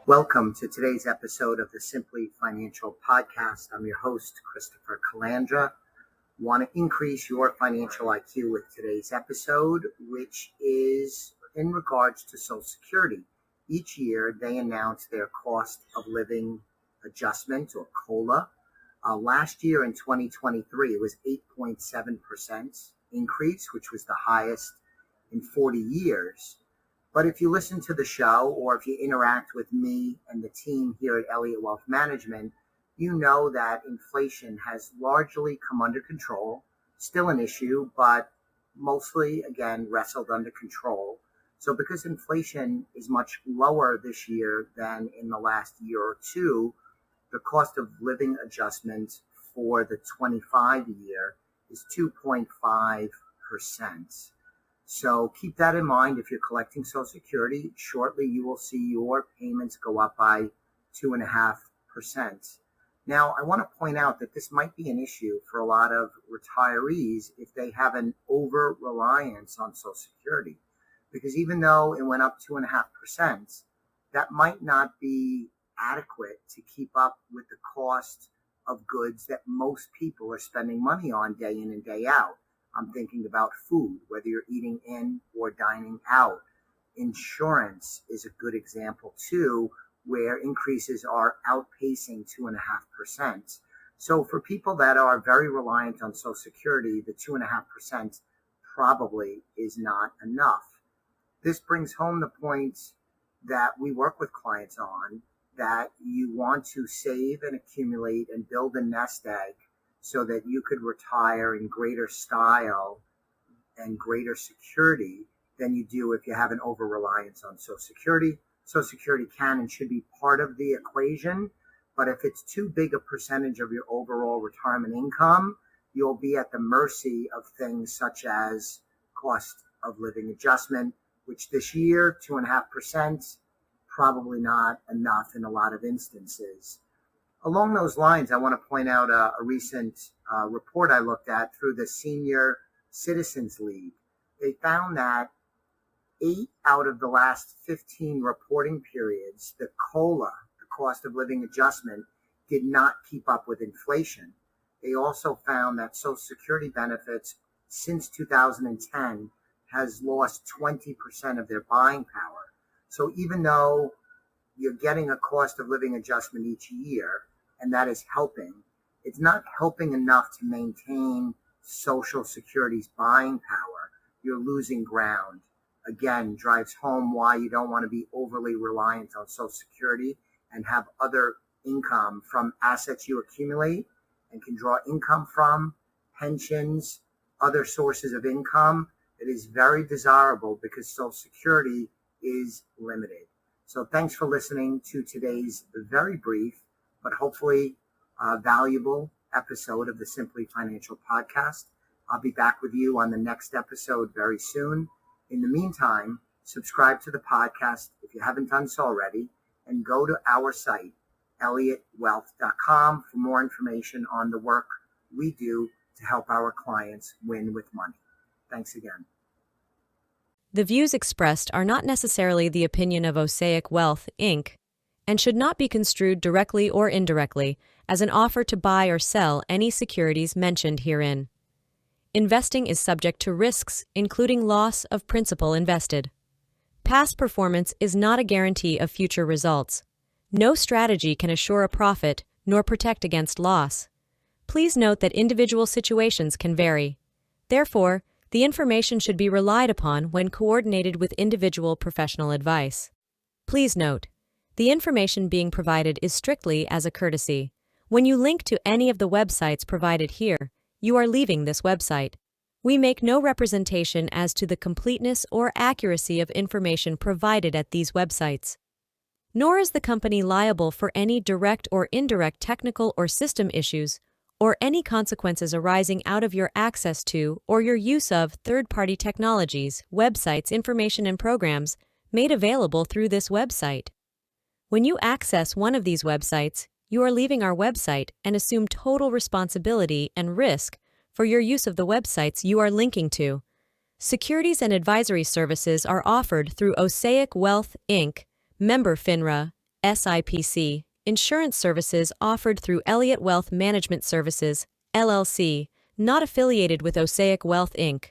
Welcome to today's episode of the Simply Financial Podcast. I'm your host, Christopher Calandra. Want to increase your financial IQ with today's episode, which is in regards to Social Security. Each year, they announce their cost of living adjustment, or COLA. Last year in 2023, it was 8.7% increase, which was the highest in 40 years. But if you listen to the show or if you interact with me and the team here at Elliott Wealth Management, you know that inflation has largely come under control. Still an issue, but mostly, again, wrestled under control. So because inflation is much lower this year than in the last year or two, the cost of living adjustment for the 25 year is 2.5%. So keep that in mind if you're collecting Social Security. Shortly, you will see your payments go up by 2.5%. Now, I want to point out that this might be an issue for a lot of retirees if they have an over-reliance on Social Security. Because even though it went up 2.5%, that might not be adequate to keep up with the cost of goods that most people are spending money on day in and day out. I'm thinking about food, whether you're eating in or dining out. Insurance is a good example too, where increases are outpacing 2.5%. So for people that are very reliant on Social Security, the 2.5% probably is not enough. This brings home the point that we work with clients on, that you want to save and accumulate and build a nest egg so that you could retire in greater style and greater security than you do if you have an over-reliance on Social Security. Social Security can and should be part of the equation, but if it's too big a percentage of your overall retirement income, you'll be at the mercy of things such as cost of living adjustment, which this year, 2.5%, probably not enough in a lot of instances. Along those lines, I want to point out a recent report I looked at through the Senior Citizens League. They found that 8 out of the last 15 reporting periods, the COLA, the cost of living adjustment, did not keep up with inflation. They also found that Social Security benefits since 2010 has lost 20% of their buying power. So even though you're getting a cost of living adjustment each year, and that is helping, it's not helping enough to maintain Social Security's buying power. You're losing ground. Again, drives home why you don't want to be overly reliant on Social Security and have other income from assets you accumulate and can draw income from, pensions, other sources of income. It is very desirable because Social Security is limited. So thanks for listening to today's very brief, but hopefully valuable episode of the Simply Financial Podcast. I'll be back with you on the next episode very soon. In the meantime, subscribe to the podcast if you haven't done so already, and go to our site, elliottwealth.com, for more information on the work we do to help our clients win with money. Thanks again. The views expressed are not necessarily the opinion of Osaic Wealth, Inc., and should not be construed directly or indirectly as an offer to buy or sell any securities mentioned herein. Investing is subject to risks, including loss of principal invested. Past performance is not a guarantee of future results. No strategy can assure a profit nor protect against loss. Please note that individual situations can vary. Therefore, the information should be relied upon when coordinated with individual professional advice. Please note, the information being provided is strictly as a courtesy. When you link to any of the websites provided here, you are leaving this website. We make no representation as to the completeness or accuracy of information provided at these websites. Nor is the company liable for any direct or indirect technical or system issues or any consequences arising out of your access to or your use of third-party technologies, websites, information, and programs made available through this website. When you access one of these websites, you are leaving our website and assume total responsibility and risk for your use of the websites you are linking to. Securities and advisory services are offered through Osaic Wealth, Inc., member FINRA, SIPC, insurance services offered through Elliott Wealth Management Services, LLC, not affiliated with Osaic Wealth Inc.